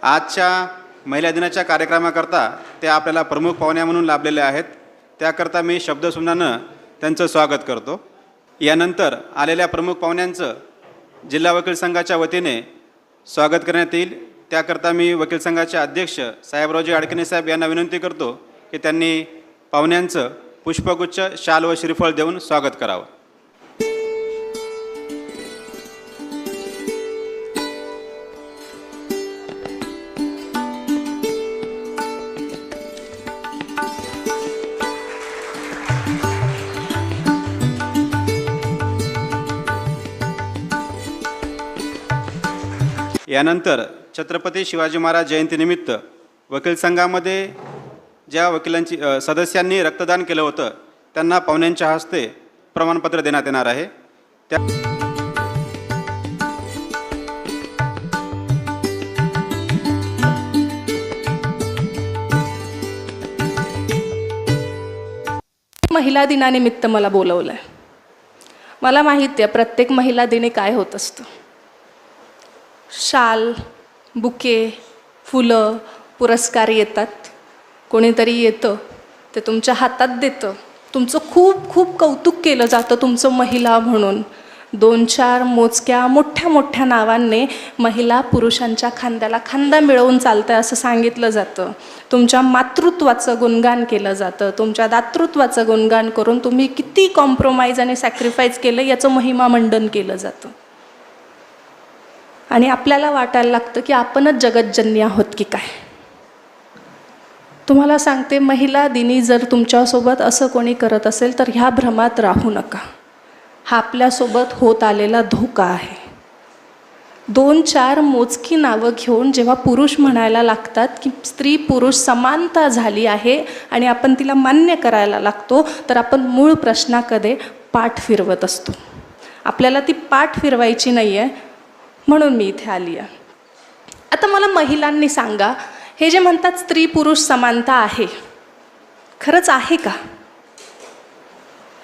आजच्या महिला दिनाच्या कार्यक्रमाकरता ते आपल्याला प्रमुख पाहुण्या म्हणून लाभलेले आहेत. त्याकरता मी शब्दसुमनानं त्यांचं स्वागत करतो. यानंतर आलेल्या प्रमुख पाहुण्यांचं जिल्हा वकील संघाच्या वतीने स्वागत करण्यात येईल. त्याकरता मी वकील संघाचे अध्यक्ष साहेबरावजी अडकणे साहेब यांना विनंती करतो की त्यांनी पाहुण्यांचं पुष्पगुच्छ, शाल व श्रीफळ देऊन स्वागत करावं. यानंतर छत्रपती शिवाजी महाराज जयंतीनिमित्त वकील संघामध्ये ज्या वकिलांची सदस्यांनी रक्तदान केलं होतं त्यांना पाहुण्यांच्या हस्ते प्रमाणपत्र देण्यात येणार आहे. त्या महिला दिनानिमित्त मला बोलवलं आहे. मला माहिती आहे प्रत्येक महिला दिनी काय होत असतं. शाल, बुके, फुलं, पुरस्कार येतात. कोणीतरी येतं ते तुमच्या हातात देतं. तुमचं खूप खूप कौतुक केलं जातं तुमचं महिला म्हणून. 2-4 मोजक्या मोठ्या मोठ्या नावांनी महिला पुरुषांच्या खांद्याला खांदा मिळवून चालतं असं सांगितलं जातं. तुमच्या मातृत्वाचं गुणगान केलं जातं. तुमच्या दातृत्वाचं गुणगान करून तुम्ही किती कॉम्प्रोमाइज आणि सॅक्रिफाईस केलं याचं महिमामंडन केलं जातं. आणि आपल्याला वाटायला लागतं की आपणच जगज्जननी आहोत की काय. तुम्हाला सांगते, महिला दिनी जर तुमच्यासोबत असं कोणी करत असेल तर ह्या भ्रमात राहू नका. हा आपल्यासोबत होत आलेला धोका आहे. 2-4 मोजकी नावं घेऊन जेव्हा पुरुष म्हणायला लागतात की स्त्री पुरुष समानता झाली आहे आणि आपण तिला मान्य करायला लागतो, तर आपण मूळ प्रश्नाकडे पाठ फिरवत असतो. आपल्याला ती पाठ फिरवायची नाही आहे, म्हणून मी इथे आली आहे. आता मला महिलांनी सांगा, हे जे म्हणतात स्त्री पुरुष समानता आहे, खरंच आहे का?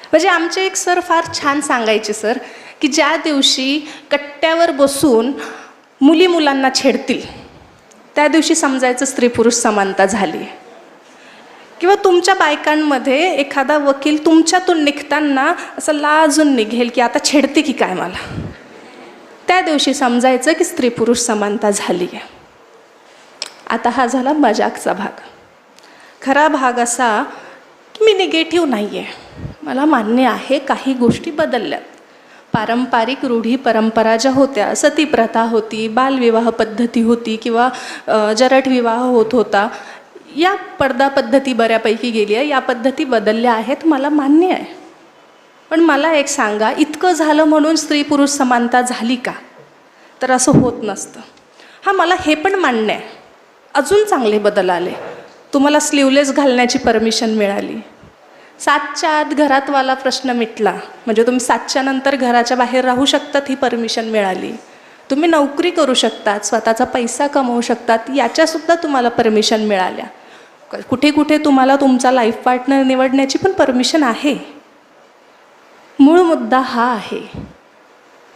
म्हणजे आमचे एक सर फार छान सांगायचे सर, की ज्या दिवशी कट्ट्यावर बसून मुली मुलांना छेडतील त्या दिवशी समजायचं स्त्री पुरुष समानता झाली. किंवा तुमच्या बायकांमध्ये एखादा वकील तुमच्यातून निघताना असं लाजून निघेल की आता छेडते की काय मला, त्या दिवशी समजायचं की स्त्री पुरुष समानता झाली आहे. आता हा झाला मजाकचा भाग. खरा भाग असा की मी निगेटिव्ह नाही आहे. मला मान्य आहे काही गोष्टी बदलल्यात. पारंपरिक रूढी परंपरा ज्या होत्या, सती प्रथा होती, बालविवाह पद्धती होती किंवा जरट विवाह होत होता, या पडदा पद्धती बऱ्यापैकी गेली आहे. या पद्धती बदलल्या आहेत, मला मान्य आहे. पण मला एक सांगा, इतकं झालं म्हणून स्त्री पुरुष समानता झाली का? तर असं होत नसतं. हां, मला हे पण मान्य आहे, अजून चांगले बदल आले. तुम्हाला स्लीवलेस घालण्याची परमिशन मिळाली. 7च्या आत घरातवाला प्रश्न मिटला, म्हणजे तुम्ही 7च्या नंतर घराच्या बाहेर राहू शकतात ही परमिशन मिळाली. तुम्ही नोकरी करू शकतात, स्वतःचा पैसा कमवू शकतात, याच्यासुद्धा तुम्हाला परमिशन मिळाल्या. कुठे कुठे तुम्हाला तुमचा लाईफ पार्टनर निवडण्याची पण परमिशन आहे. मूळ मुद्दा हा आहे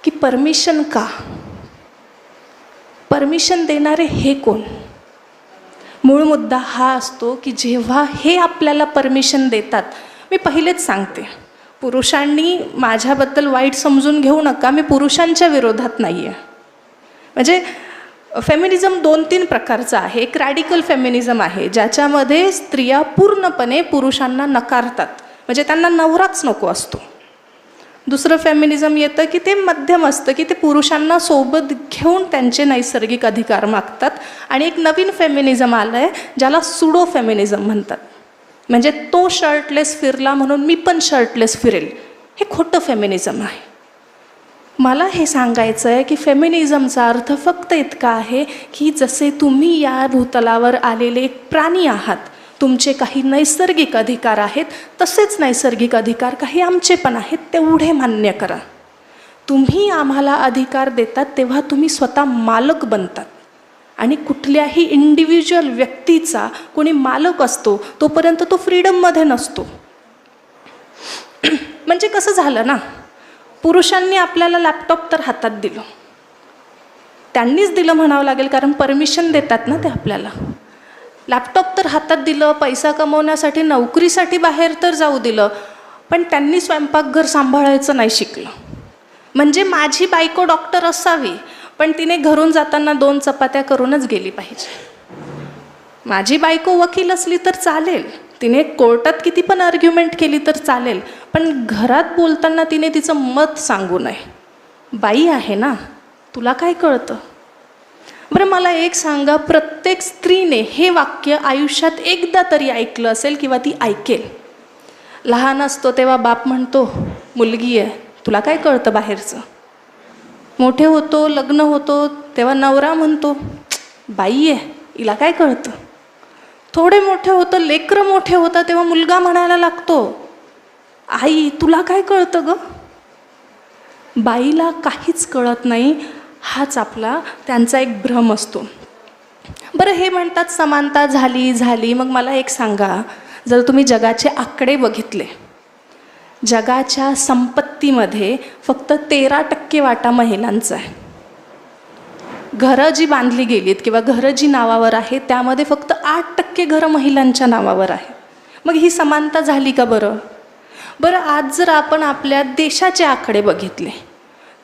की परमिशन का? परमिशन देणारे हे कोण? मूळ मुद्दा हा असतो की जेव्हा हे आपल्याला परमिशन देतात, मी पहिलेच सांगते, पुरुषांनी माझ्याबद्दल वाईट समजून घेऊ नका, मी पुरुषांच्या विरोधात नाही आहे. म्हणजे फेमिनिझम 2-3 प्रकारचा आहे. एक रॅडिकल फेमिनिझम आहे ज्याच्यामध्ये स्त्रिया पूर्णपणे पुरुषांना नकारतात, म्हणजे त्यांना नवराच नको असतो. दुसरं फेमिनिझम येतं की ते मध्यम असतं, की ते पुरुषांना सोबत घेऊन त्यांचे नैसर्गिक अधिकार मागतात. आणि एक नवीन फेमिनिझम आलं आहे ज्याला सुडो फेमिनिझम म्हणतात. म्हणजे तो शर्टलेस फिरला म्हणून मी पण शर्टलेस फिरेल, हे खोटं फेमिनिझम आहे. मला हे सांगायचं आहे की फेमिनिझमचा अर्थ फक्त इतका आहे की जसे तुम्ही या भूतलावर आलेले एक प्राणी आहात, तुमचे काही नैसर्गिक अधिकार आहेत, तसेच नैसर्गिक अधिकार काही आमचे पण आहेत, तेवढे मान्य करा. तुम्ही आम्हाला अधिकार देतात तेव्हा तुम्ही स्वतः मालक बनतात. आणि कुठल्याही इंडिव्हिज्युअल व्यक्तीचा कोणी मालक असतो तोपर्यंत तो फ्रीडममध्ये नसतो. म्हणजे कसं झालं ना, पुरुषांनी आपल्याला लॅपटॉप तर हातात दिलं, त्यांनीच दिलं म्हणावं लागेल, कारण परमिशन देतात ना ते आपल्याला. लॅपटॉप तर हातात दिलं, पैसा कमवण्यासाठी नोकरीसाठी बाहेर तर जाऊ दिलं, पण त्यांनी स्वयंपाकघर सांभाळायचं नाही शिकलं. म्हणजे माझी बायको डॉक्टर असावी, पण तिने घरून जाताना 2 चपात्या करूनच गेली पाहिजे. माझी बायको वकील असली तर चालेल, तिने कोर्टात किती पण आर्ग्युमेंट केली तर चालेल, पण घरात बोलताना तिने तिचं मत सांगू नये. बाई आहे ना, तुला काय कळतं? बरं मला एक सांगा, प्रत्येक स्त्रीने हे वाक्य आयुष्यात एकदा तरी ऐकलं असेल किंवा ती ऐकेल. लहान असतो तेव्हा बाप म्हणतो, मुलगी आहे, तुला काय कळतं बाहेरचं. मोठे होतो, लग्न होतो तेव्हा नवरा म्हणतो, बाई आहे, हिला काय कळतं. थोडे मोठे होतं, लेकरं मोठे होतं तेव्हा मुलगा म्हणायला लागतो, आई तुला काय कळतं ग. बाईला काहीच कळत नाही, हाच आपला त्यांचा एक भ्रम असतो. बरं हे म्हणतात समानता झाली. मग मला एक सांगा, जर तुम्ही जगाचे आकडे बघितले, जगाच्या संपत्तीमध्ये फक्त 13% वाटा महिलांचा आहे. घरं जी बांधली गेलीत किंवा घरं जी नावावर आहेत त्यामध्ये फक्त 8% घरं महिलांच्या नावावर आहे. मग ही समानता झाली का बरं? बरं आज जर आपण आपल्या देशाचे आकडे बघितले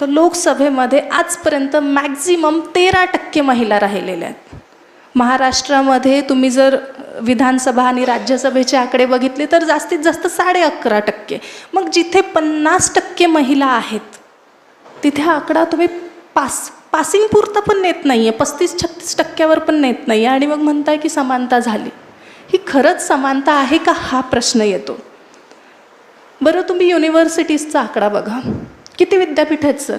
तर लोकसभेमध्ये आजपर्यंत मॅक्झिमम 13% महिला राहिलेल्या आहेत. महाराष्ट्रामध्ये तुम्ही जर विधानसभा आणि राज्यसभेचे आकडे बघितले तर जास्तीत जास्त 11.5%. मग जिथे 50% महिला आहेत तिथे आकडा तुम्ही पासिंग पुरता पण नेत नाही आहे, 35-36% पण नेत नाही आहे, आणि मग म्हणताय की समानता झाली. ही खरंच समानता आहे का हा प्रश्न येतो. बरं तुम्ही युनिव्हर्सिटीजचा आकडा बघा, किती विद्यापीठ आहेत सर?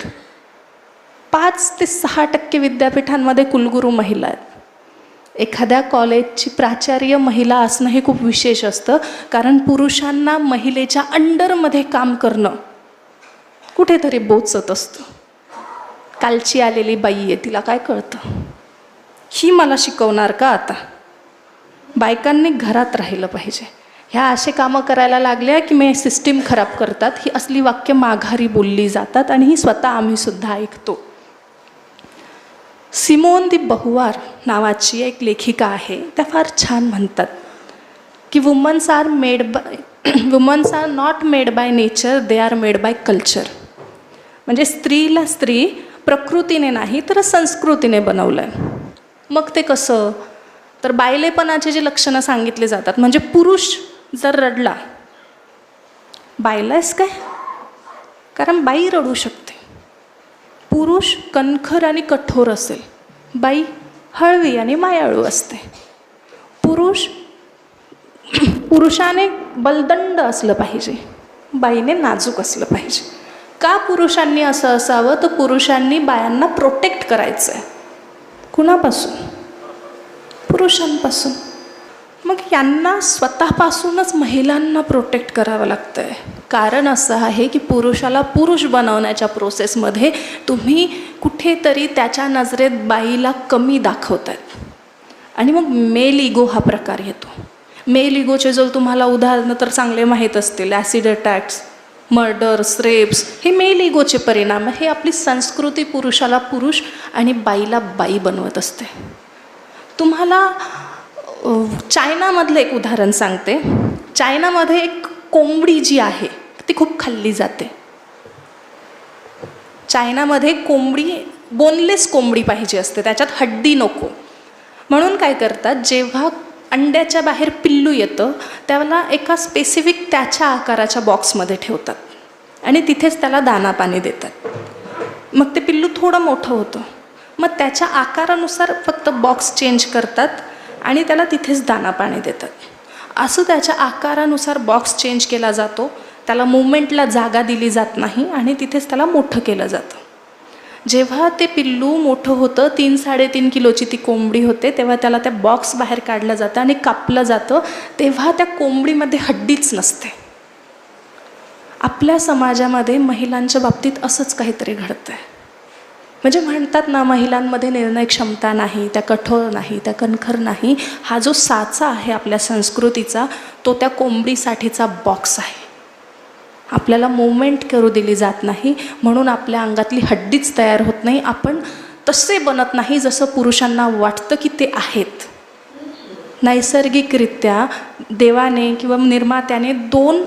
5 ते 6% विद्यापीठांमध्ये कुलगुरू महिला आहेत. एखाद्या कॉलेजची प्राचार्य महिला असणं हे खूप विशेष असतं, कारण पुरुषांना महिलेच्या अंडरमध्ये काम करणं कुठेतरी बोचत असतं. कालची आलेली बाई आहे, तिला काय कळतं. ही मला शिकवणार का आता. बायकांनी घरात राहिलं पाहिजे. ह्या असे कामं करायला लागल्या की मी सिस्टीम खराब करतात, ही असली वाक्य माघारी बोलली जातात आणि ही स्वतः आम्हीसुद्धा ऐकतो. सिमोन दी बहुआर नावाची एक लेखिका आहे, त्या फार छान म्हणतात की women's are not made by nature, they are made by culture. म्हणजे स्त्रीला स्त्री प्रकृतीने नाही तर संस्कृतीने बनवलं आहे. मग ते कसं, तर बायलेपणाचे जे लक्षणं सांगितले जातात, म्हणजे पुरुष जर रडला, बायलाच काय, कारण बाई रडू शकते. पुरुष कणखर आणि कठोर असेल, बाई हळवी आणि मायाळू असते. पुरुषाने बलदंड असलं पाहिजे, बाईने नाजूक असलं पाहिजे. का पुरुषांनी असं असावं, तर पुरुषांनी बायांना प्रोटेक्ट करायचं आहे. कुणापासून? पुरुषांपासून. मग यांना स्वतःपासूनच महिलांना प्रोटेक्ट करावं लागतं आहे. कारण असं आहे की पुरुषाला पुरुष बनवण्याच्या प्रोसेसमध्ये तुम्ही कुठेतरी त्याच्या नजरेत बाईला कमी दाखवतायत, आणि मग मेल इगो हा प्रकार येतो. मेल इगोचे जर तुम्हाला उदाहरणं तर चांगले माहीत असतील, ॲसिड अटॅक्स, मर्डर्स, रेप्स, हे मेल इगोचे परिणाम. हे आपली संस्कृती पुरुषाला पुरुष आणि बाईला बाई बनवत असते. तुम्हाला चायनामधलं एक उदाहरण सांगते. चायनामध्ये एक कोंबडी जी आहे ती खूप खाल्ली जाते. चायनामध्ये कोंबडी बोनलेस कोंबडी पाहिजे असते, त्याच्यात हड्डी नको. म्हणून काय करतात, जेव्हा अंड्याच्या बाहेर पिल्लू येतं त्याला एका स्पेसिफिक त्याच्या आकाराच्या बॉक्समध्ये ठेवतात आणि तिथेच त्याला दाना पाणी देतात. मग ते पिल्लू थोडं मोठं होतं, मग त्याच्या आकारानुसार फक्त बॉक्स चेंज करतात आणि त्याला तिथेच दाना पाणी देतात. असं त्याच्या आकारानुसार बॉक्स चेंज केला जातो, त्याला मुवमेंटला जागा दिली जात नाही आणि तिथेच त्याला मोठं केलं जातं. जेव्हा ते पिल्लू मोठं होतं, 3-3.5 किलोची ती कोंबडी होते, तेव्हा त्याला त्या बॉक्स बाहेर काढलं जातं आणि कापलं जातं, तेव्हा त्या कोंबडीमध्ये हड्डीच नसते. आपल्या समाजामध्ये महिलांच्या बाबतीत असंच काहीतरी घडतं आहे. म्हणजे म्हणतात ना, महिलांमध्ये निर्णय क्षमता नाही, त्या कठोर नाही, त्या कणखर नाही. हा जो साचा आहे आपल्या संस्कृतीचा, तो त्या कोंबडीसाठीचा बॉक्स आहे. आपल्याला मूवमेंट करू दिली जात नाही, म्हणून आपल्या अंगातली हड्डीच तयार होत नाही. आपण तसे बनत नाही जसं पुरुषांना वाटतं की ते आहेत. नैसर्गिकरित्या देवाने किंवा निर्मात्याने 2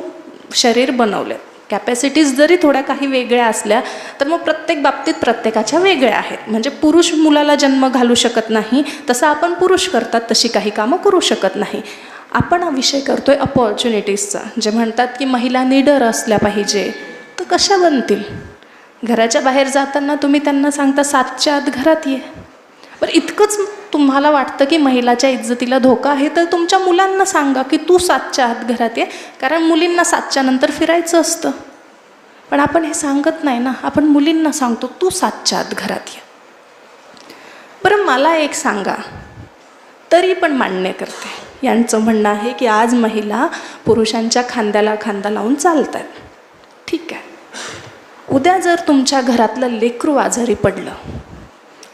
शरीर बनवले. कॅपॅसिटीज जरी थोड्या काही वेगळ्या असल्या तर मग प्रत्येक बाबतीत प्रत्येकाच्या वेगळ्या आहेत. म्हणजे पुरुष मुलाला जन्म घालू शकत नाही तसं आपण पुरुष करतात तशी काही कामं करू शकत नाही. आपण हा विषय करतोय अपॉर्च्युनिटीजचा. जे म्हणतात की महिला निडर असल्या पाहिजे, तर कशा बनतील? घराच्या बाहेर जाताना तुम्ही त्यांना सांगता 7च्या आत घरात ये. बरं, इतकंच तुम्हाला वाटतं की महिलाच्या इज्जतीला धोका आहे तर तुमच्या मुलांना सांगा की तू 7च्या आत घरात ये, कारण मुलींना 7च्या नंतर फिरायचं असतं. पण आपण हे सांगत नाही ना, आपण मुलींना सांगतो तू 7च्या आत घरात ये. बरं, मला एक सांगा, तरी पण मान्य करते, यांचं म्हणणं आहे की आज महिला पुरुषांच्या खांद्याला खांदा लावून चालत आहेत. ठीक आहे, उद्या जर तुमच्या घरातलं लेकरू आजारी पडलं,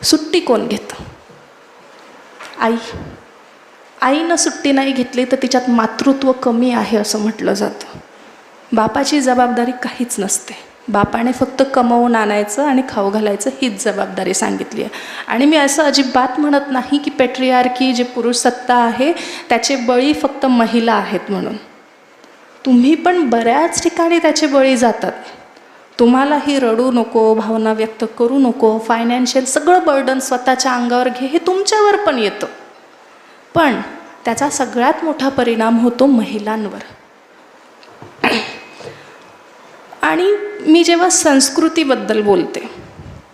सुट्टी कोण घेतं? आई. आईनं सुट्टी नाही घेतली तर तिच्यात मातृत्व कमी आहे असं म्हटलं जातं. बापाची जबाबदारी काहीच नसते. बापाने फक्त कमवून आणायचं आणि खाऊ घालायचं हीच जबाबदारी सांगितली आहे. आणि मी असं अजिबात म्हणत नाही की पेट्रियार्की, जे पुरुष सत्ता आहे त्याचे बळी फक्त महिला आहेत म्हणून. तुम्ही पण बऱ्याच ठिकाणी त्याचे बळी जातात. तुम्हालाही रडू नको, भावना व्यक्त करू नको, फायनान्शियल सगळं बर्डन स्वतःच्या अंगावर घे, हे तुमच्यावर पण येतं. पण त्याचा सगळ्यात मोठा परिणाम होतो महिलांवर. आणि मी जेव्हा संस्कृतीबद्दल बोलते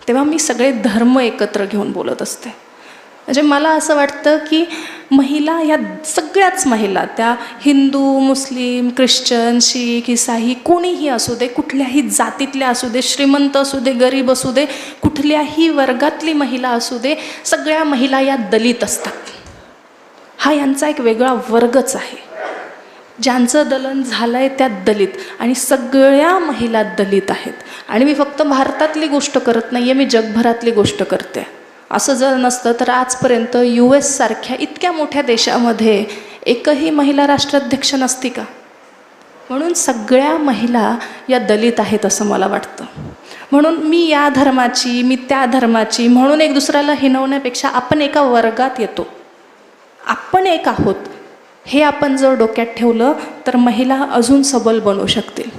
तेव्हा मी सगळे धर्म एकत्र घेऊन बोलत असते. म्हणजे मला असं वाटतं की महिला, ह्या सगळ्याच महिला, त्या हिंदू, मुस्लिम, ख्रिश्चन, शीख, ईसाई, कोणीही असू दे, कुठल्याही जातीतल्या असू दे, श्रीमंत असू दे, गरीब असू दे, कुठल्याही वर्गातली महिला असू दे, सगळ्या महिला या दलित असतात. हा यांचा एक वेगळा वर्गच आहे. ज्यांचं दलन झालं आहे त्या दलित, आणि सगळ्या महिला दलित आहेत. आणि मी फक्त भारतातली गोष्ट करत नाही आहे, मी जगभरातली गोष्ट करते. असं जर नसतं तर आजपर्यंत US सारख्या इतक्या मोठ्या देशामध्ये एकही महिला राष्ट्राध्यक्ष नसती का? म्हणून सगळ्या महिला या दलित आहेत असं मला वाटतं. म्हणून मी या धर्माची, मी त्या धर्माची म्हणून एक दुसऱ्याला हिणवण्यापेक्षा आपण एका वर्गात येतो, आपण एक आहोत, हे आपण जर डोक्यात ठेवलं तर महिला अजून सबल बनू शकतील.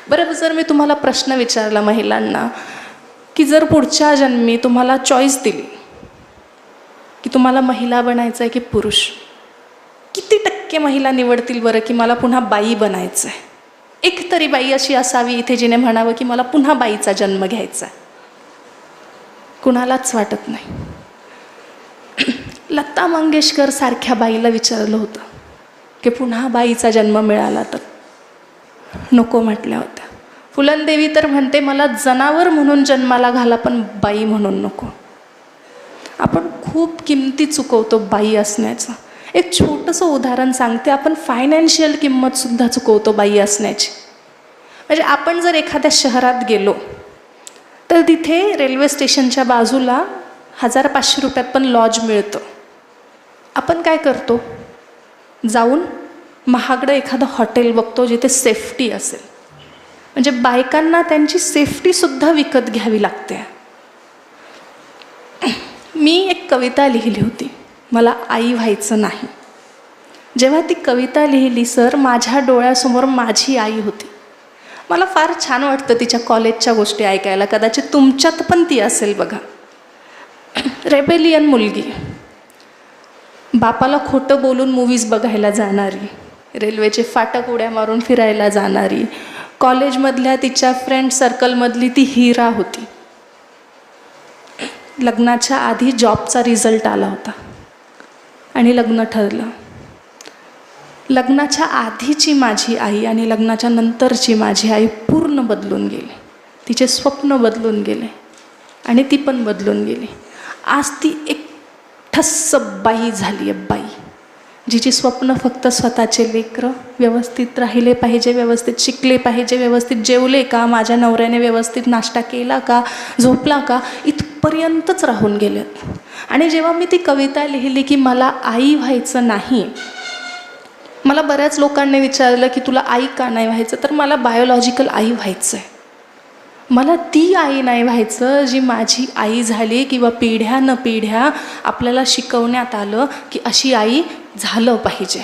बरं, जर मी तुम्हाला प्रश्न विचारला महिलांना की जर पुढच्या जन्मी तुम्हाला चॉईस दिली की तुम्हाला महिला बनायचं आहे की पुरुष, किती टक्के महिला निवडतील बरं की मला पुन्हा बाई बनायचं आहे? एक तरी बाई अशी असावी इथे जिने म्हणावं की मला पुन्हा बाईचा जन्म घ्यायचा आहे. कुणालाच वाटत नाही. लता मंगेशकर सारख्या बाईला विचारलं होतं की पुन्हा बाईचा जन्म मिळाला तर, नको म्हटल्या होत्या. फुलनदेवी तर म्हणते मला जनावर म्हणून जन्माला घाला पण बाई म्हणून नको. आपण खूप किमती चुकवतो बाई असण्याचं. एक छोटंसं उदाहरण सांगते, आपण फायनान्शियल किंमतसुद्धा चुकवतो बाई असण्याची. म्हणजे आपण जर एखाद्या शहरात गेलो तर तिथे रेल्वे स्टेशनच्या बाजूला 1500 रुपयात पण लॉज मिळतं. आपण काय करतो? जाऊन महागडं एखादं हॉटेल बघतो जिथे सेफ्टी असेल. म्हणजे बायकांना त्यांची सेफ्टीसुद्धा विकत घ्यावी लागते. मी एक कविता लिहिली होती, मला आई व्हायचं नाही. जेव्हा ती कविता लिहिली सर, माझ्या डोळ्यासमोर माझी आई होती. मला फार छान वाटतं तिच्या कॉलेजच्या गोष्टी ऐकायला. कदाचित तुमच्यात पण ती असेल बघा. रेबेलियन मुलगी, बापाला खोटं बोलून मूवीज बघायला जाणारी, रेल्वेचे फाटक उड्या मारून फिरायला जाणारी, कॉलेजमधल्या तिच्या फ्रेंड सर्कलमधली ती हिरा होती. लग्नाच्या आधी जॉबचा रिझल्ट आला होता आणि लग्न ठरलं. लग्नाच्या आधीची माझी आई आणि लग्नाच्या नंतरची माझी आई पूर्ण बदलून गेली. तिचे स्वप्न बदलून गेले आणि ती पण बदलून गेली. आज ती एक ठस्स बाई झाली आहे, बाई जिची स्वप्न फक्त स्वतःचे लेकरं व्यवस्थित राहिले पाहिजे, व्यवस्थित शिकले पाहिजे, व्यवस्थित जेवले का, माझ्या नवऱ्याने व्यवस्थित नाश्ता केला का, झोपला का, इथपर्यंतच राहून गेलेत. आणि जेव्हा मी ती कविता लिहिली की मला आई व्हायचं नाही, मला बऱ्याच लोकांनी विचारलं की तुला आई का नाही व्हायचं, तर मला बायोलॉजिकल आई व्हायचं आहे. मला ती आई नाही व्हायचं जी माझी आई झाली, किंवा पिढ्या न पिढ्या आपल्याला शिकवण्यात आलं की अशी आई झालं पाहिजे.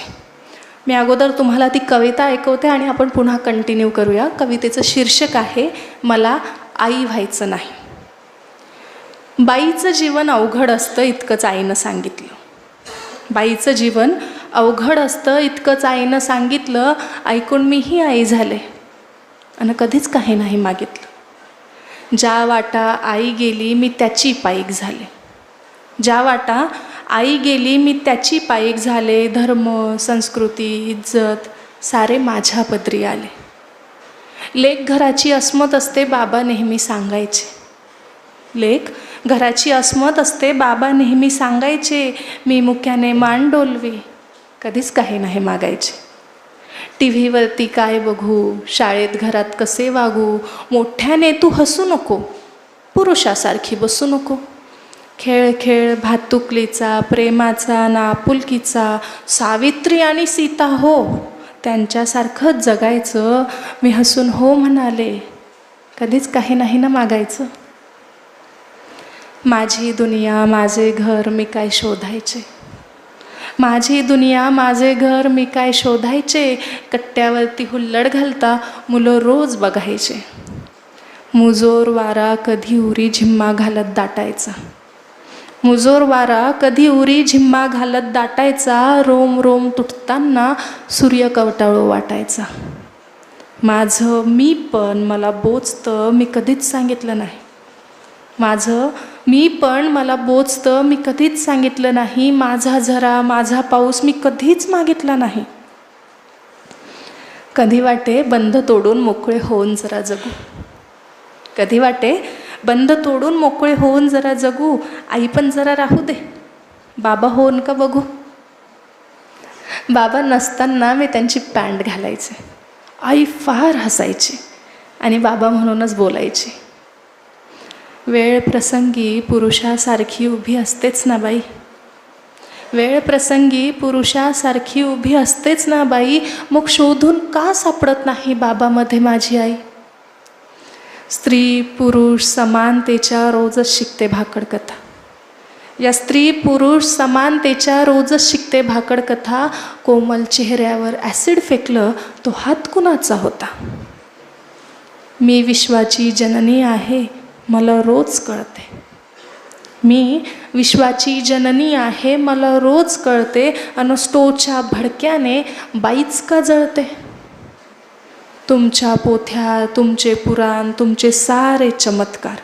मी अगोदर तुम्हाला ती कविता ऐकवते आणि आपण पुन्हा कंटिन्यू करूया. कवितेचं शीर्षक आहे मला आई व्हायचं नाही. बाईचं जीवन अवघड असतं इतकंच आईनं सांगितलं. बाईचं जीवन अवघड असतं इतकंच आईनं सांगितलं. ऐकून मीही आई झाले आणि कधीच काही नाही मागितलं. ज्या वाटा आई गेली मी त्याची पाईक झाले. ज्या वाटा आई गेली मी त्याची पाईक झाले. धर्म, संस्कृती, इज्जत सारे माझ्या पदरी आले. लेक घराची अस्मत असते बाबा नेहमी सांगायचे. लेक घराची अस्मत असते बाबा नेहमी सांगायचे. मी मुक्याने मान डोलवी कधीच काही नाही मागायचे. टी व्हीवरती काय बघू, शाळेत घरात कसे वागू, मोठ्याने तू हसू नको, पुरुषासारखी बसू नको. खेळ खेळ भातुकलीचा, प्रेमाचा ना आपुलकीचा, सावित्री आणि सीता हो त्यांच्यासारखंच जगायचं. मी हसून हो म्हणाले कधीच काही नाही ना मागायचं. माझी दुनिया माझे घर मी काय शोधायचे. माझी दुनिया माझे घर मी काय शोधायचे. कट्ट्यावरती हुल्लड घालता मुलं रोज बघायचे. मुजोर वारा कधी उरी झिम्मा घालत दाटायचा. मुजोर वारा कधी उरी झिम्मा घालत दाटायचा. रोम रोम तुटताना सूर्य कवटाळू वाटायचा. माझं मी पण मला बोचतं मी कधीच सांगितलं नाही. माझं मी पण मला बोचतं मी कधीच सांगितलं नाही. माझा झरा माझा पाऊस मी कधीच मागितला नाही. कधी वाटे बंध तोडून मोकळे होऊन जरा जगू. कधी वाटे बंध तोडून मोकळे होऊन जरा जगू. आई पण जरा राहू दे, बाबा होऊन का बघू. बाबा नसताना मी त्यांची पॅन्ट घालायचे. आई फार हसायची आणि बाबा म्हणूनच बोलायची. वेळ प्रसंगी पुरुषासारखी उभी असतेच ना बाई. वेळ प्रसंगी पुरुषासारखी उभी असतेच ना बाई. मग शोधून का सापडत नाही बाबामध्ये माझी आई. स्त्री पुरुष समानतेच्या रोजच शिकते भाकड कथा. या स्त्री पुरुष समानतेच्या रोजच शिकते भाकड कथा. कोमल चेहऱ्यावर ॲसिड फेकलं तो हात कुणाचा होता. मी विश्वाची जननी आहे मला रोज कळते. मी विश्वाची जननी आहे मला रोज कळते. अन स्टोच्या भडक्याने बाईच का जळते. तुमच्या पोथ्या तुमचे पुराण तुमचे सारे चमत्कार.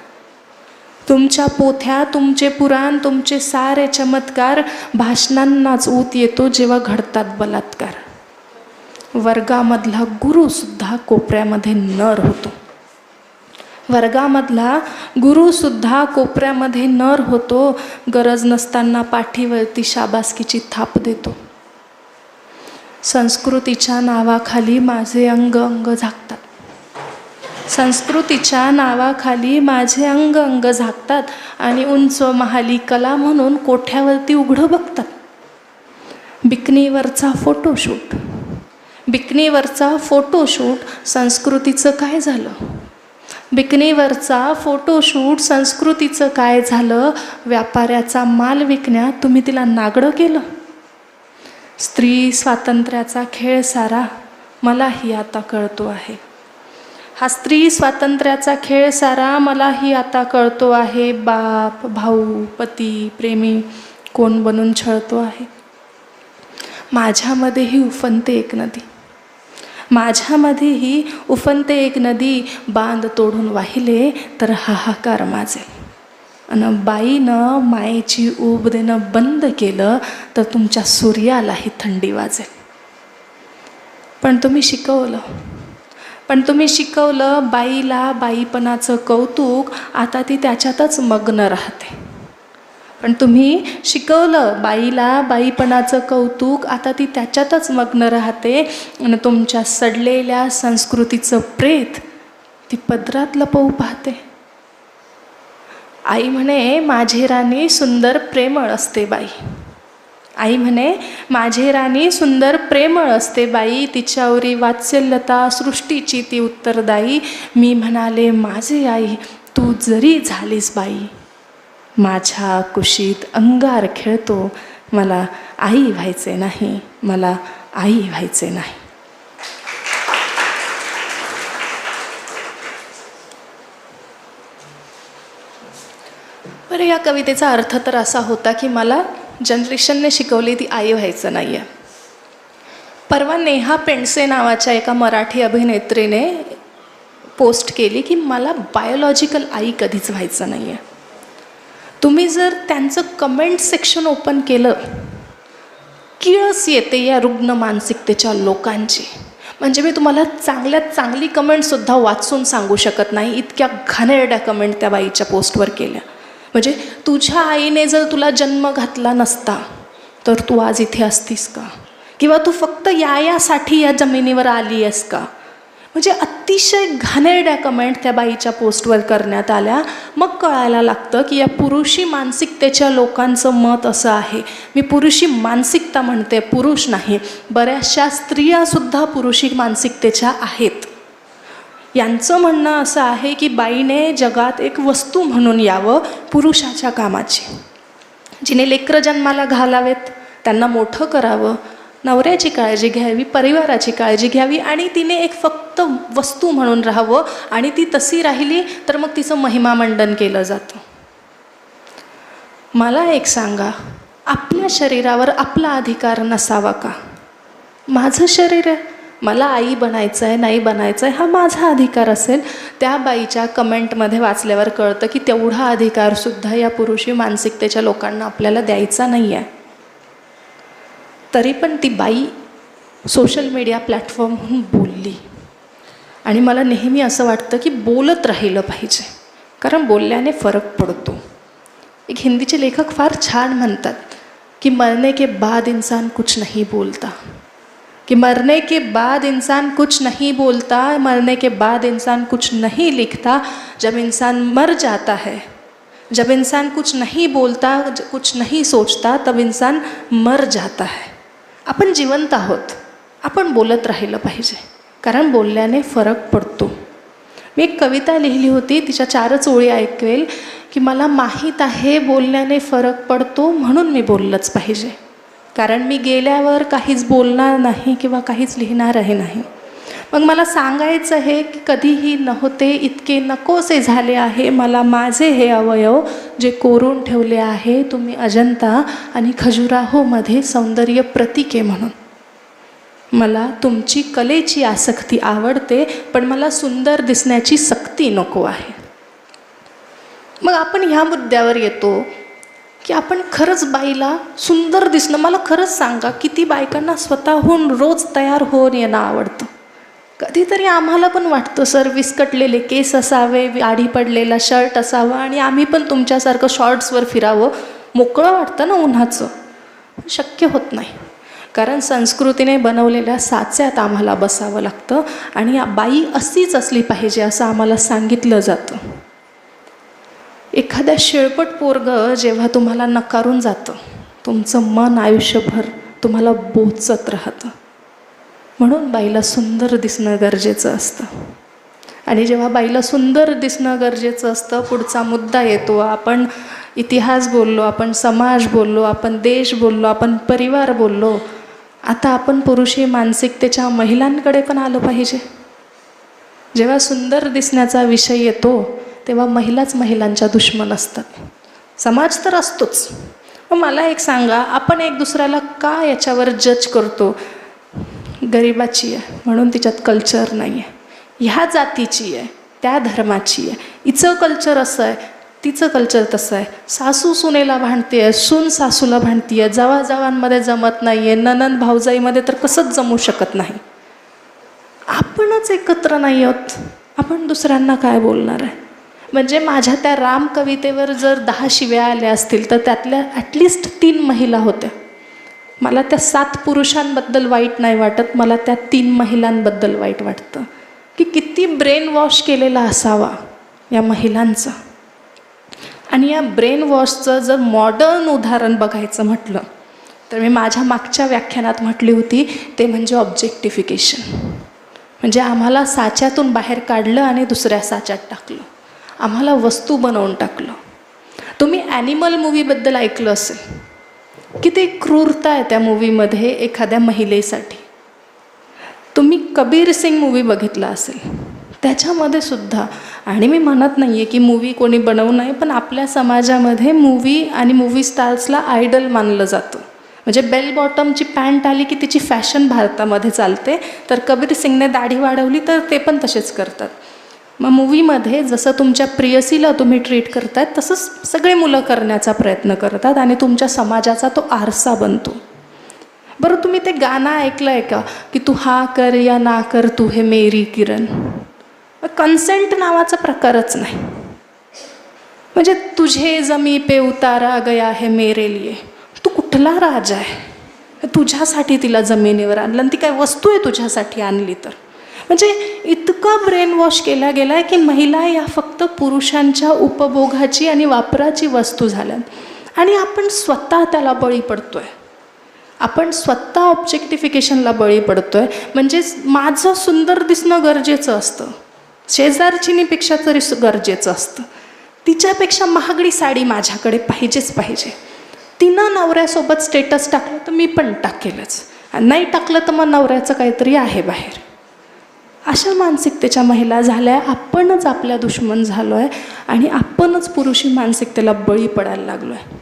तुमच्या पोथ्या तुमचे पुराण तुमचे सारे चमत्कार. भाषणांनाच ऊत येतो जेव्हा घडतात बलात्कार. वर्गामधला गुरुसुद्धा कोपऱ्यामध्ये नर होतो. वर्गामधला गुरुसुद्धा कोपऱ्यामध्ये नर होतो. गरज नसताना पाठीवरती शाबासकीची थाप देतो. संस्कृतीच्या नावाखाली माझे अंग अंग झाकतात. संस्कृतीच्या नावाखाली माझे अंग अंग झाकतात. आणि उंच महाली कला म्हणून कोठ्यावरती उघडं बघतात. बिकनीवरचा फोटोशूट. बिकनीवरचा फोटोशूट संस्कृतीचं काय झालं. बिकनीवरचा फोटोशूट संस्कृतीचं काय झालं. व्यापाऱ्याचा माल विकण्यात तुम्ही तिला नागडं केलं. स्त्री स्वातंत्र्याचा खेळ सारा मलाही आता कळतो आहे. हा स्त्री स्वातंत्र्याचा खेळ सारा मलाही आता कळतो आहे. बाप भाऊ पती प्रेमी कोण बनून छळतो आहे. माझ्यामध्येही उफनते एक नदी. माझ्यामध्येही उफनते एक नदी. बांध तोडून वाहिले तर हाहाकार माजेल. आणि बाईनं मायेची ऊब देणं बंद केलं तर तुमच्या सूर्यालाही थंडी वाजेल. पण तुम्ही शिकवलं बाईला बाईपणाचं कौतुक. आता ती त्याच्यातच मग्न राहते. पण तुम्ही शिकवलं बाईला बाईपणाचं कौतुक. आता ती त्याच्यातच मग्न राहते. आणि तुमच्या सडलेल्या संस्कृतीचं प्रेत ती पदरात लपवू पाहते. आई म्हणे माझी राणी सुंदर प्रेमळ असते बाई. आई म्हणे, माझी राणी सुंदर प्रेमळ असते बाई, तिच्यावरी वात्सल्यता सृष्टीची ती उत्तरदायी. मी म्हणाले, माझे आई तू जरी झालीस बाई, माझ्या कुशीत अंगार खेळतो, मला आई व्हायचे नाही, मला आई व्हायचे नाही. बरं, या कवितेचा अर्थ तर असा होता की मला जनरेशनने शिकवली ती आई व्हायचं नाही आहे. परवा नेहा पेंडसे नावाच्या एका मराठी अभिनेत्रीने पोस्ट केली की मला बायोलॉजिकल आई कधीच व्हायचं नाही आहे. तुम्ही जर त्यांचं कमेंट सेक्शन ओपन केलं, किळस येते या रुग्ण मानसिकतेच्या लोकांची. म्हणजे मी तुम्हाला चांगल्यात चांगली कमेंटसुद्धा वाचून सांगू शकत नाही, इतक्या घाणेरड्या कमेंट त्या बाईच्या पोस्टवर केल्या. म्हणजे तुझ्या आईने जर तुला जन्म घातला नसता तर तू आज इथे असतीस का? किंवा तू फक्त यासाठी या जमिनीवर आली आहेस का? म्हणजे अतिशय घाणेरड्या कमेंट त्या बाईच्या पोस्टवर करण्यात आल्या. मग कळायला लागतं की या पुरुषी मानसिकतेच्या लोकांचं मत असं आहे. मी पुरुषी मानसिकता म्हणते, पुरुष नाही. बऱ्याचशा स्त्रियासुद्धा पुरुषी मानसिकतेच्या आहेत. यांचं म्हणणं असं आहे की बाईने जगात एक वस्तू म्हणून यावं, पुरुषाच्या कामाची. जिने लेकरं जन्माला घालावेत, त्यांना मोठं करावं, नवऱ्याची काळजी घ्यावी, परिवाराची काळजी घ्यावी, आणि तिने एक फक्त वस्तू म्हणून राहावं. आणि ती तशी राहिली तर मग तिचं महिमामंडन केलं जातं. मला एक सांगा, आपल्या शरीरावर आपला अधिकार नसावा का? माझं शरीर आहे, मला आई बनायचं आहे नाही बनायचं आहे हा माझा अधिकार असेल. त्या बाईच्या कमेंटमध्ये वाचल्यावर कळतं की तेवढा अधिकारसुद्धा या पुरुषी मानसिकतेच्या लोकांना आपल्याला द्यायचा नाही आहे. तरी पण ती बाई सोशल मीडिया प्लॅटफॉर्महून बोलली. आणि मला नेहमी असं वाटतं की बोलत राहिलं पाहिजे, कारण बोलल्याने फरक पडतो. एक हिंदीचे लेखक फार छान म्हणतात की मरने के बाद इंसान कुछ नहीं बोलता, कि मरने के बाद इंसान कुछ नहीं बोलता, मरने के बाद इंसान कुछ नहीं लिखता. जब इंसान मर जाता है, जब इंसान कुछ नहीं बोलता, कुछ नहीं सोचता, तब इंसान मर जाता है. आपण जिवंत आहोत, आपण बोलत राहिलं पाहिजे, कारण बोलल्याने फरक पडतो. मी एक कविता लिहिली होती, तिच्या 4च ओळी ऐकवेल की मला माहीत आहे बोलण्याने फरक पडतो, म्हणून मी बोललंच पाहिजे. कारण मी गेल्यावर काहीच बोलणार नाही किंवा काहीच लिहिणारही नाही. मग मला सांगायचं आहे की कधीही नव्हते इतके नकोसे झाले आहे मला माझे हे अवयव, जे कोरून ठेवले आहे तुम्ही अजंता आणि खजुराहोमध्ये सौंदर्य प्रतीके म्हणून. मला तुमची कलेची आसक्ती आवडते, पण मला सुंदर दिसण्याची सक्ती नको आहे. मग आपण ह्या मुद्द्यावर येतो की आपण खरंच बाईला सुंदर दिसणं, मला खरंच सांगा किती बायकांना स्वतःहून रोज तयार होऊन येणं आवडतं. कधीतरी आम्हाला पण वाटतं सर विस्कटलेले केस असावे, आडी पडलेला शर्ट असावा आणि आम्ही पण तुमच्यासारखं शॉर्ट्सवर फिरावं. मोकळं वाटतं ना उन्हाचं, शक्य होत नाही. कारण संस्कृतीने बनवलेल्या साच्यात आम्हाला बसावं लागतं आणि बाई अशीच असली पाहिजे असं आम्हाला सांगितलं जातं. एखाद्या शेळपट पोरगं जेव्हा तुम्हाला नकारून जातं, तुमचं मन आयुष्यभर तुम्हाला बोचत राहतं. म्हणून बाईला सुंदर दिसणं गरजेचं असतं. आणि जेव्हा बाईला सुंदर दिसणं गरजेचं असतं, पुढचा मुद्दा येतो. आपण इतिहास बोललो, आपण समाज बोललो, आपण देश बोललो, आपण परिवार बोललो. आता आपण पुरुषी मानसिकतेच्या महिलांकडे पण आलं पाहिजे. जेव्हा सुंदर दिसण्याचा विषय येतो तेव्हा महिलाच महिलांच्या दुश्मन असतात. समाज तर असतोच. मग मला एक सांगा, आपण एक दुसऱ्याला का याच्यावर जज करतो? गरिबाची आहे म्हणून तिच्यात कल्चर नाही आहे, ह्या जातीची आहे, त्या धर्माची आहे, हिचं कल्चर असं आहे, तिचं कल्चर तसं आहे. सासू सुनेला भांडते आहे, सून सासूला भांडती आहे, जावाजावांमध्ये जमत नाही आहे, नणंद भाऊजाईमध्ये तर कसंच जमू शकत नाही. आपणच एकत्र नाही आहोत, आपण दुसऱ्यांना काय बोलणार आहे? म्हणजे माझ्या त्या राम कवितेवर जर 10 शिव्या आल्या असतील तर त्यातल्या ॲटलिस्ट 3 महिला होत्या. मला त्या 7 पुरुषांबद्दल वाईट नाही वाटत, मला त्या 3 महिलांबद्दल वाईट वाटतं की किती ब्रेन वॉश केलेला असावा या महिलांचं. आणि या ब्रेन वॉशचं जर मॉडर्न उदाहरण बघायचं म्हटलं तर मी माझ्या मागच्या व्याख्यानात म्हटली होती ते म्हणजे ऑब्जेक्टिफिकेशन. म्हणजे आम्हाला साच्यातून बाहेर काढलं आणि दुसऱ्या साच्यात टाकलं, आम्हाला वस्तू बनवून टाकलं. तुम्ही ॲनिमल मूवीबद्दल ऐकलं असेल, किती क्रूरता आहे त्या मूवीमध्ये एखाद्या महिलेसाठी. तुम्ही कबीर सिंग मूवी बघितला असेल, त्याच्यामध्ये सुद्धा, आणि मी म्हणत नाही आहे की मूवी कोणी बनवू नये, पण आपल्या समाजामध्ये मूवी आणि मूवी स्टार्सला आयडल मानलं जातं. म्हणजे बेल बॉटमची पॅन्ट आली की तिची फॅशन भारतामध्ये चालते, तर कबीर सिंगने दाढी वाढवली तर ते पण तसेच करतात. मग मूवीमध्ये जसं तुमच्या प्रियसीला तुम्ही ट्रीट करतायत तसंच सगळे मुलं करण्याचा प्रयत्न करतात आणि तुमच्या समाजाचा तो आरसा बनतो. बरं, तुम्ही ते गाणं ऐकलं आहे का की तू हा कर या ना कर तू हे मेरी किरण? कन्सेंट नावाचा प्रकारच नाही. म्हणजे तुझे जमी पे उतारा गया है मेरे लिए, तू कुठला राजा आहे? तुझ्यासाठी तिला जमिनीवर आणलं आणि ती काय वस्तू आहे तुझ्यासाठी आणली तर? म्हणजे इतकं ब्रेन वॉश केला गेला आहे की महिला या फक्त पुरुषांच्या उपभोगाची आणि वापराची वस्तू झाल्यात आणि आपण स्वतः त्याला बळी पडतोय. आपण स्वतः ऑब्जेक्टिफिकेशनला बळी पडतोय. म्हणजे माझं सुंदर दिसणं गरजेचं असतं, शेजारचिनीपेक्षा तरी गरजेचं असतं, तिच्यापेक्षा महागडी साडी माझ्याकडे पाहिजेच पाहिजे, तिनं नवऱ्यासोबत स्टेटस टाकलं तर मी पण टाकेलच, नाही टाकलं तर मग नवऱ्याचं काहीतरी आहे बाहेर. अशा मानसिकतेच्या महिला झाल्या. आपणच आपल्या दुश्मन झालो आहे आणि आपणच पुरुषी मानसिकतेला बळी पडायला लागलो आहे.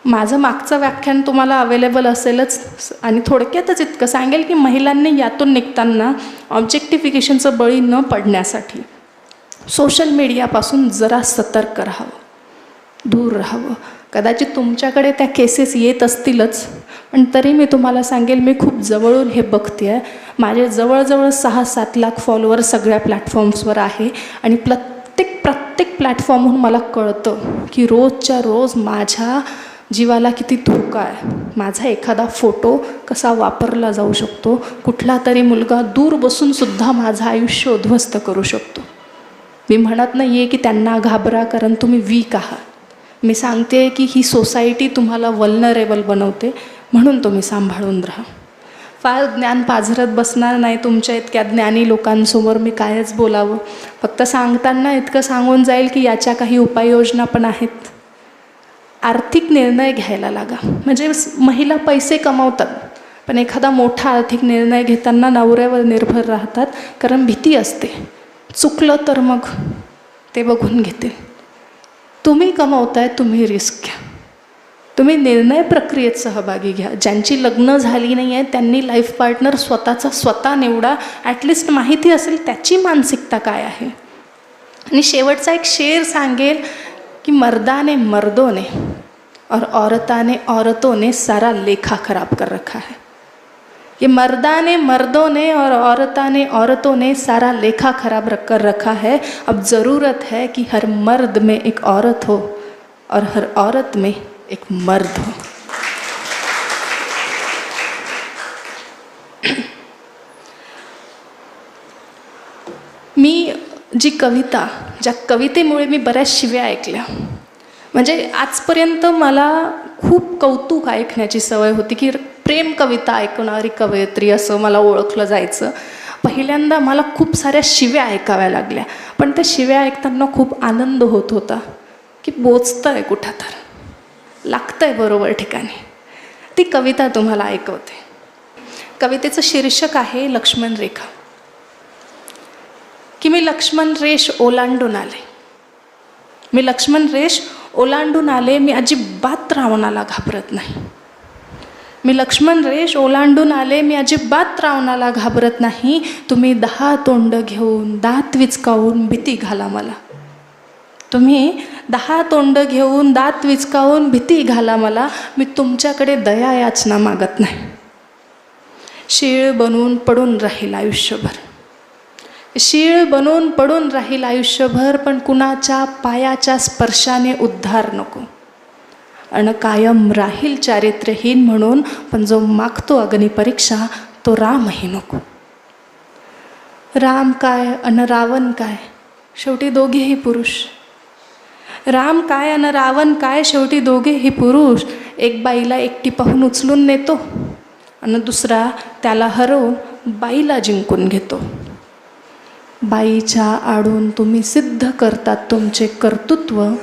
माझं मागचं व्याख्यान तुम्हाला अवेलेबल असेलच आणि थोडक्यातच इतकं सांगेल की महिलांनी यातून निघताना ऑब्जेक्टिफिकेशनचं बळी न पडण्यासाठी सोशल मीडियापासून जरा सतर्क राहावं, दूर राहावं. कदाचित तुमच्याकडे त्या केसेस येत असतीलच, पण तरी मी तुम्हाला सांगेल, मी खूप जवळून हे बघते आहे. माझे जवळजवळ 6-7 लाख फॉलोअर सगळ्या प्लॅटफॉर्म्सवर आहे आणि प्रत्येक प्लॅटफॉर्महून मला कळतं की रोजच्या रोज माझ्या जीवाला किती धोका आहे. माझा एखादा फोटो कसा वापरला जाऊ शकतो, कुठला तरी मुलगा दूर बसूनसुद्धा माझं आयुष्य उद्ध्वस्त करू शकतो. मी म्हणत नाही आहे की त्यांना घाबरा कारण तुम्ही वीक आहात. मी सांगते आहे की ही सोसायटी तुम्हाला वल्नरेबल बनवते, म्हणून तुम्ही सांभाळून राहा. फार ज्ञान पाझरत बसणार नाही तुमच्या इतक्या ज्ञानी लोकांसमोर मी कायच बोलावं. फक्त सांगताना इतकं सांगून जाईल की याच्या काही उपाययोजना पण आहेत. आर्थिक निर्णय घ्यायला लागा. म्हणजे महिला पैसे कमावतात पण एखादा मोठा आर्थिक निर्णय घेताना नवऱ्यावर निर्भर राहतात, कारण भीती असते चुकलं तर मग ते बघून घेतील. तुम्ही कमावताय, तुम्ही रिस्क घ्या, तुम्ही निर्णय प्रक्रियेत सहभागी घ्या. ज्यांची लग्न झाली नाही आहे त्यांनी लाईफ पार्टनर स्वतः निवडा. ॲटलिस्ट माहिती असेल त्याची मानसिकता काय आहे. आणि शेवटचा एक शेर सांगेल कि मर्दाने मर्दों ने और औरताने औरतों ने सारा लेखा खराब कर रखा है. ये मर्दाने मर्दों ने और औरताने औरतों ने सारा लेखा खराब कर रखा है. अब ज़रूरत है कि हर मर्द में एक औरत हो और हर औरत में एक मर्द हो. मी ज्या कवितेमुळे मी बऱ्याच शिव्या ऐकल्या. म्हणजे आजपर्यंत मला खूप कौतुक ऐकण्याची सवय होती की प्रेम कविता ऐकणारी कवयित्री असं मला ओळखलं जायचं. पहिल्यांदा मला खूप साऱ्या शिव्या ऐकाव्या लागल्या, पण त्या शिव्या ऐकताना खूप आनंद होत होता की बोचतं आहे कुठं तर, लागतं आहे बरोबर ठिकाणी. ती कविता तुम्हाला ऐकवते. कवितेचं शीर्षक आहे लक्ष्मण रेखा. की मी लक्ष्मण रेष ओलांडून आले, मी लक्ष्मण रेष ओलांडून आले, मी अजिबात रावणाला घाबरत नाही. मी लक्ष्मण रेष ओलांडून आले, मी अजिबात रावणाला घाबरत नाही. तुम्ही 10 तोंड घेऊन दात विचकावून भीती घाला मला. तुम्ही 10 तोंड घेऊन दात विचकावून भीती घाला मला. मी तुमच्याकडे दया याचना मागत नाही. शीळ बनून पडून राहील आयुष्यभर, शीळ बनून पडून राहील आयुष्यभर, पण कुणाच्या पायाच्या स्पर्शाने उद्धार नको. अन कायम राहील चारित्र्यहीन म्हणून, पण जो मागतो अग्निपरीक्षा तो रामही नको. राम काय अन रावण काय, शेवटी दोघेही पुरुष. राम काय आणि रावण काय, शेवटी दोघेही पुरुष. एक बाईला एकटी पाहून उचलून नेतो आणि दुसरा त्याला हरवून बाईला जिंकून घेतो. बाईच्या आडून तुम्ही सिद्ध करतात तुमचे कर्तृत्व,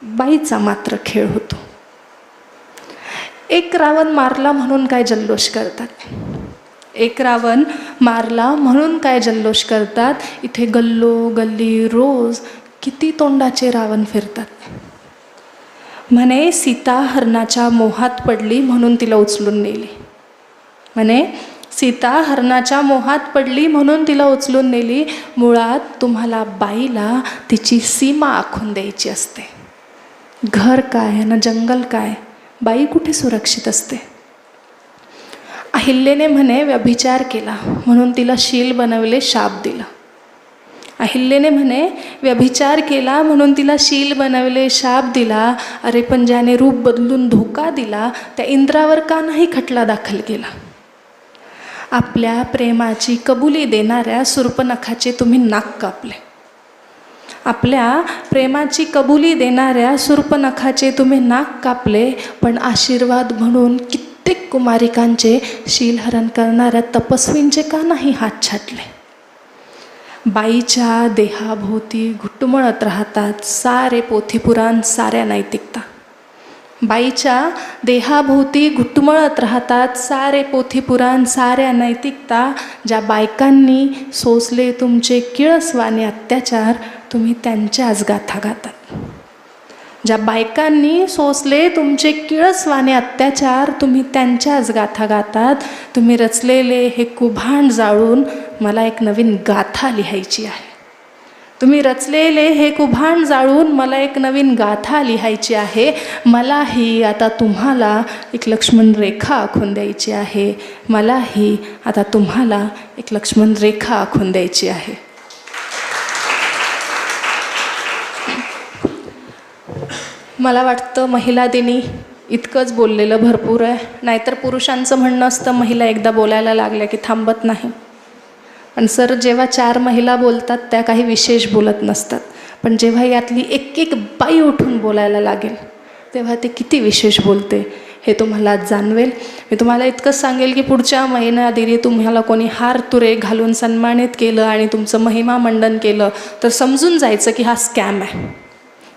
बाईचा मात्र खेळ होतो. एक रावण मारला म्हणून काय जल्लोष करतात, एक रावण मारला म्हणून काय जल्लोष करतात. इथे गल्लो गल्ली रोज किती तोंडाचे रावण फिरतात. म्हणे सीता हरणाच्या मोहात पडली म्हणून तिला उचलून नेली. म्हणे सीता हरणाच्या मोहात पडली म्हणून तिला उचलून नेली. मुळात तुम्हाला बाईला तिची सीमा आखून द्यायची असते. घर काय आणि जंगल काय, बाई कुठे सुरक्षित असते. अहिल्याने म्हणे व्यभिचार केला म्हणून तिला शील बनवले, शाप दिला. अहिल्याने म्हणे व्यभिचार केला म्हणून तिला शील बनवले, शाप दिला. अरे पण ज्याने रूप बदलून धोका दिला त्या इंद्रावर का नाही खटला दाखल केला. आपल्या प्रेमाची कबुली देणाऱ्या शूर्पणखाचे तुम्ही नाक कापले. आपल्या प्रेमाची कबुली देणाऱ्या शूर्पणखाचे तुम्ही नाक कापले. पण आशीर्वाद म्हणून कित्येक कुमारिकांचे शीलहरण करणाऱ्या तपस्वींचे का नाही हात छाटले. बाईच्या देहाभोवती घुटमळत राहतात सारे पोथीपुराण, साऱ्या नैतिकता. बाईच्या देहाभोवती घुटमळत राहतात सारे पोथीपुराण, साऱ्या नैतिकता. ज्या बायकांनी सोसले तुमचे किळसवाणे अत्याचार, तुम्ही त्यांच्याच गाथा गातात. ज्या बायकांनी सोसले तुमचे किळसवाणे अत्याचार, तुम्ही त्यांच्याच गाथा गातात. तुम्ही रचलेले हे कुभांड जाळून मला एक नवीन गाथा लिहायची आहे. तुम्ही रचलेले हे कुभांड जाळून मला एक नवीन गाथा लिहायची आहे. मलाही आता तुम्हाला एक लक्ष्मण रेखा आखून द्यायची आहे. मलाही आता तुम्हाला एक लक्ष्मण रेखा आखून द्यायची आहे. मला वाटतं महिला दिनी इतकंच बोललेलं भरपूर आहे. नाहीतर पुरुषांचं म्हणणं असतं महिला एकदा बोलायला लागल्या की थांबत नाही. पण सर, जेव्हा 4 महिला बोलतात त्या काही विशेष बोलत नसतात. पण जेव्हा यातली एक एक बाई उठून बोलायला लागेल तेव्हा ते किती विशेष बोलते हे तुम्हाला जाणवेल. मी तुम्हाला इतकंच सांगेल की पुढच्या महिन्यादिरी तुम्हाला कोणी हार तुरे घालून सन्मानित केलं आणि तुमचं महिमा मंडन केलं तर समजून जायचं की हा स्कॅम आहे.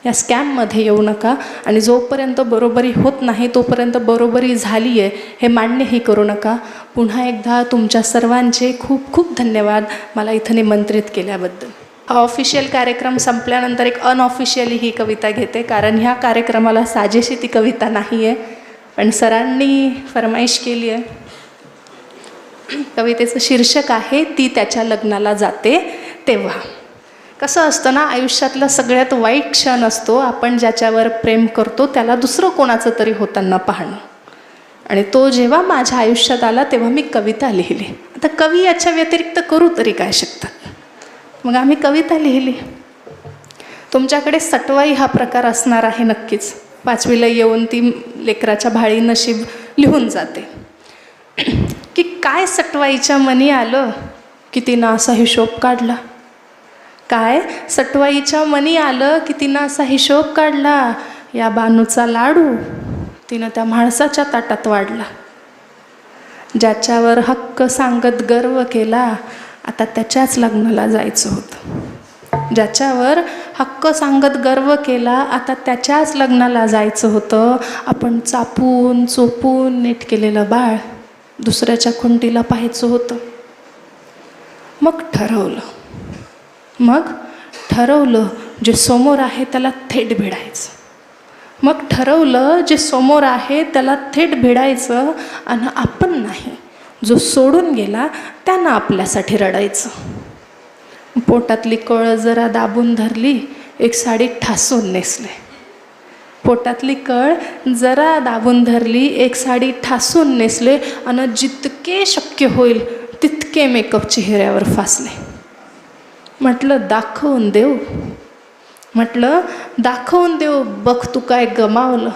या स्कॅममध्ये येऊ नका. आणि जोपर्यंत बरोबरी होत नाही तोपर्यंत बरोबरी झाली आहे हे मान्यही करू नका. पुन्हा एकदा तुमच्या सर्वांचे खूप खूप धन्यवाद मला इथं निमंत्रित केल्याबद्दल. हा ऑफिशियल कार्यक्रम संपल्यानंतर एक अनऑफिशियली ही कविता घेते, कारण ह्या कार्यक्रमाला साजेशी ती कविता नाही आहे, पण सरांनी फरमाईश केली आहे. कवितेचं शीर्षक आहे ती त्याच्या लग्नाला जाते तेव्हा. कसं असतं ना, आयुष्यातला सगळ्यात वाईट क्षण असतो आपण ज्याच्यावर प्रेम करतो त्याला दुसरं कोणाचं तरी होताना पाहणं. आणि तो जेव्हा माझ्या आयुष्यात आला तेव्हा मी कविता लिहिली. आता कवी याच्या व्यतिरिक्त करू तरी काय शकतात, मग आम्ही कविता लिहिली. तुमच्याकडे सटवाई हा प्रकार असणार आहे नक्कीच. 5वीला येऊन ती लेकराच्या भाळी नशीब लिहून जाते की काय सटवाईच्या मनी आलं की तिनं असा हिशोब काढला. काय सटवाईच्या मनी आलं की तिनं असा हिशोब काढला. या बानूचा लाडू तिनं त्या माणसाच्या ताटात वाढला. ज्याच्यावर हक्क सांगत गर्व केला आता त्याच्याच लग्नाला जायचं होतं. ज्याच्यावर हक्क सांगत गर्व केला आता त्याच्याच लग्नाला जायचं होतं. आपण चापून चोपून नीट केलेलं बाळ दुसऱ्याच्या खुंटीला पाहायचं होतं. मग ठरवलं जे समोर आहे त्याला थेट भिडायचं. मग ठरवलं जे समोर आहे त्याला थेट भिडायचं. आणि आपण नाही, जो सोडून गेला त्यानं आपल्यासाठी रडायचं. पोटातली कळ जरा दाबून धरली, एक साडी ठासून नेसले. पोटातली कळ जरा दाबून धरली, एक साडी ठासून नेसले. आणि जितके शक्य होईल तितके मेकअप चेहऱ्यावर फासले. म्हटलं दाखवून देऊ बघ तू काय गमावलं.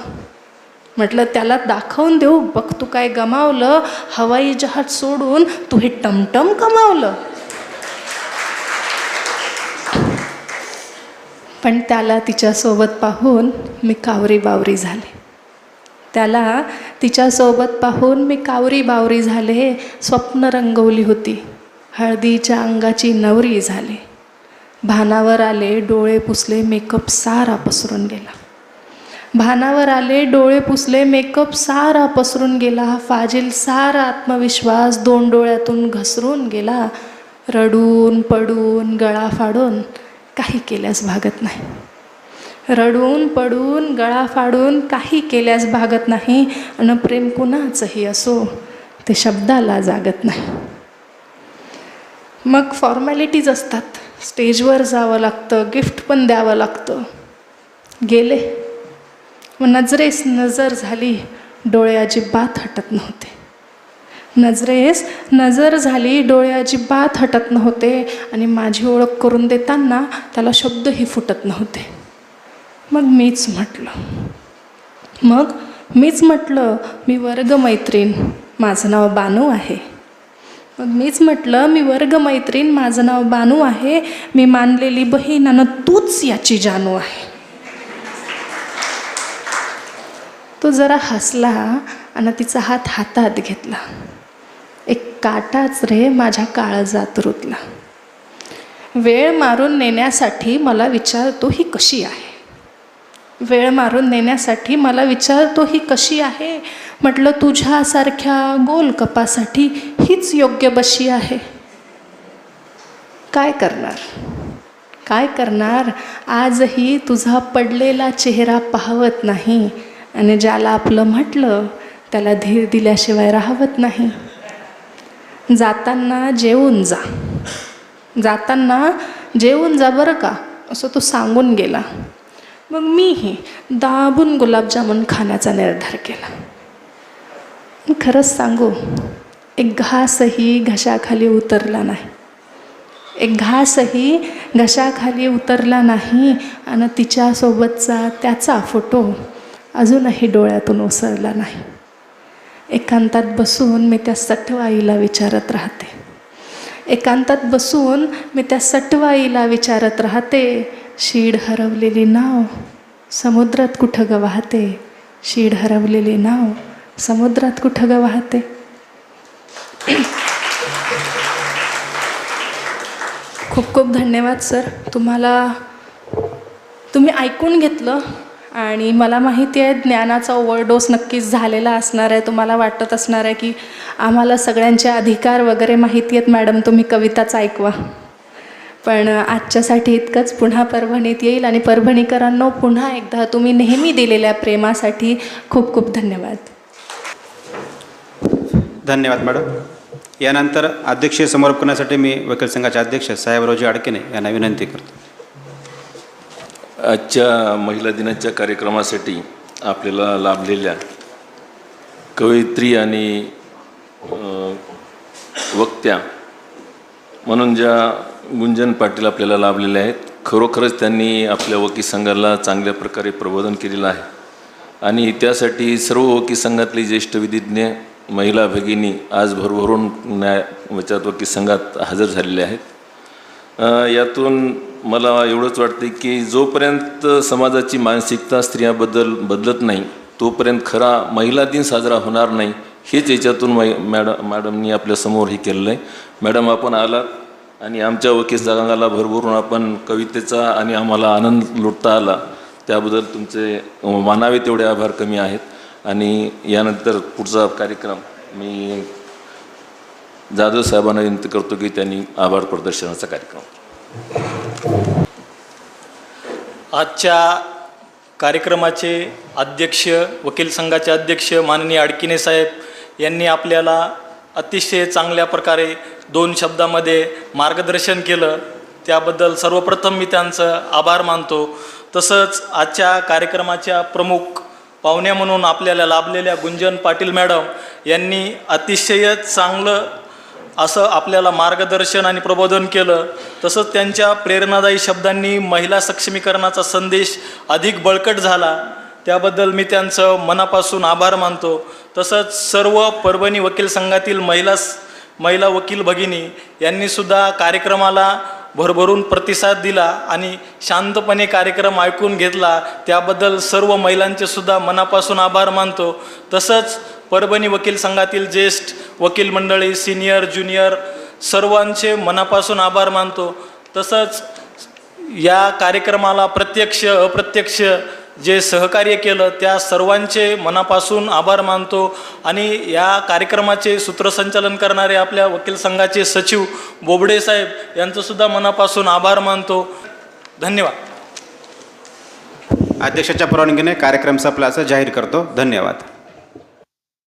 म्हटलं त्याला दाखवून देऊ बघ तू काय गमावलं. हवाई जहाज सोडून तू हे टमटम कमावलं. पण त्याला तिच्यासोबत पाहून मी कावरी बावरी झाले. त्याला तिच्यासोबत पाहून मी कावरी बावरी झाले. स्वप्न रंगवली होती, हळदीच्या अंगाची नवरी झाले. भानावर आले, डोळे पुसले, मेकअप सारा पसरून गेला. भानावर आले, डोळे पुसले, मेकअप सारा पसरून गेला. फाजील सारा आत्मविश्वास 2 डोळ्यातून घसरून गेला. रडून पडून गळा फाडून काही केल्यास भागत नाही. रडून पडून गळा फाडून काही केल्यास भागत नाही. अन प्रेम कुणाचंही असो ते शब्दाला जागत नाही. मग फॉर्मॅलिटीज असतात. स्टेजवर जावं लागतं, गिफ्ट पण द्यावं लागतं. गेले, मग नजरेस नजर झाली, डोळे अजिबात हटत नव्हते. नजरेस नजर झाली, डोळे अजिबात हटत नव्हते. आणि माझी ओळख करून देताना त्याला शब्दही फुटत नव्हते. मग मीच म्हटलं मी वर्गमैत्रीण, माझं नाव बानू आहे. मी वर्गमैत्रीण, माझं नाव बानू आहे. मी मानलेली बहीण आणि तूच याची जानू आहे. तो जरा हसला आणि तिचा हात हातात घेतला. एक काटाच रे माझ्या काळजात रुतला. वेळ मारून नेण्यासाठी मला विचारतो ही कशी आहे. वेळ मारून नेण्यासाठी मला विचारतो ही कशी आहे. म्हटलं तुझ्यासारख्या गोल कपासाठी हीच योग्य बशी आहे. काय करणार आजही तुझा पडलेला चेहरा पाहवत नाही. आणि ज्याला आपलं म्हटलं त्याला धीर दिल्याशिवाय राहवत नाही. जाताना जेवून जा बरं का, असं तो सांगून गेला. मग मीही दाबून गुलाबजामुन खाण्याचा निर्धार केला. खरंच सांगू, एक घासही घशाखाली उतरला नाही. आणि तिच्यासोबतचा त्याचा फोटो अजूनही डोळ्यातून ओसरला नाही. एकांतात बसून मी त्या सटवाईला विचारत राहते, शीड हरवलेली नाव समुद्रात कुठं ग वाहते. शीड हरवलेली नाव समुद्रात कुठं ग वाहते. खूप खूप धन्यवाद सर. तुम्ही ऐकून घेतलं. आणि मला माहिती आहे ज्ञानाचा ओव्हरडोस नक्कीच झालेला असणार आहे. तुम्हाला वाटत असणार आहे की आम्हाला सगळ्यांचे अधिकार वगैरे माहिती आहेत मॅडम, तुम्ही कविताच ऐकवा. पण आजच्यासाठी इतकंच. पुन्हा परभणीत येईल. आणि परभणीकरांनो, पुन्हा एकदा तुम्ही नेहमी दिलेल्या प्रेमासाठी खूप खूप धन्यवाद. धन्यवाद मॅडम. यानंतर अध्यक्षीय समारोप करण्यासाठी मी वकील संघाचे अध्यक्ष साहेबरावजी अडकेने यांना विनंती करतो. आजच्या महिला दिनाच्या कार्यक्रमासाठी आपल्याला लाभलेल्या कवयित्री आणि वक्त्या म्हणून ज्या गुंजन पाटील आपल्याला लाभलेल्या आहेत, खरोखरच त्यांनी आपल्या वकील संघाला चांगल्या प्रकारे प्रबोधन केलेलं आहे. आणि त्यासाठी सर्व वकील संघातले ज्येष्ठ विधिज्ञ महिला भगिनी आज भरभरून वकील संघात हजर झालेले आहेत. यातून मला एवढंच वाटते की जोपर्यंत समाजाची मानसिकता स्त्रियांबद्दल बदलत नाही तोपर्यंत खरा महिला दिन साजरा होणार नाही. हेच याच्यातून मॅडमनी आपल्यासमोर हे केलेलं आहे. मॅडम, आपण आलात आणि आमच्या वकील संघाला भरभरून आपण कवितेचा आणि आम्हाला आनंद लुटता आला, त्याबद्दल तुमचे मानावे तेवढे आभार कमी आहेत. आणि यानंतर पुढचा कार्यक्रम मी जाधव साहेबांना विनंती करतो की त्यांनी आभार प्रदर्शनाचा कार्यक्रम. आजच्या कार्यक्रमाचे अध्यक्ष, वकील संघाचे अध्यक्ष माननीय अडकिने साहेब यांनी आपल्याला अतिशय चांगल्या प्रकारे 2 शब्दामध्ये मार्गदर्शन केलं. त्याबद्दल सर्वप्रथम मी त्यांचं आभार मानतो. तसंच आजच्या कार्यक्रमाच्या प्रमुख पाहुण्या म्हणून आपल्याला लाभलेल्या गुंजन पाटील मॅडम यांनी अतिशय चांगलं असं आपल्याला मार्गदर्शन आणि प्रबोधन केलं. तसंच त्यांच्या प्रेरणादायी शब्दांनी महिला सक्षमीकरणाचा संदेश अधिक बळकट झाला. त्याबद्दल मी त्यांचं मनापासून आभार मानतो. तसंच सर्व परभणी वकील संघातील महिला वकील भगिनी यांनीसुद्धा कार्यक्रमाला भरभरून प्रतिसाद दिला आणि शांतपणे कार्यक्रम ऐकून घेतला, त्याबद्दल सर्व महिलांचे सुद्धा मनापासून आभार मानतो. तसंच परभणी वकील संघातील ज्येष्ठ वकील मंडळी, सिनियर ज्युनियर सर्वांचे मनापासून आभार मानतो. तसंच या कार्यक्रमाला प्रत्यक्ष अप्रत्यक्ष जे सहकार्य केलं त्या सर्वांचे मनापासून आभार मानतो. आणि या कार्यक्रमाचे सूत्रसंचालन करणारे आपल्या वकील संघाचे सचिव बोबडे साहेब यांचंसुद्धा मनापासून आभार मानतो. धन्यवाद. अध्यक्षाच्या परवानगीने कार्यक्रम संपला असं जाहीर करतो. धन्यवाद.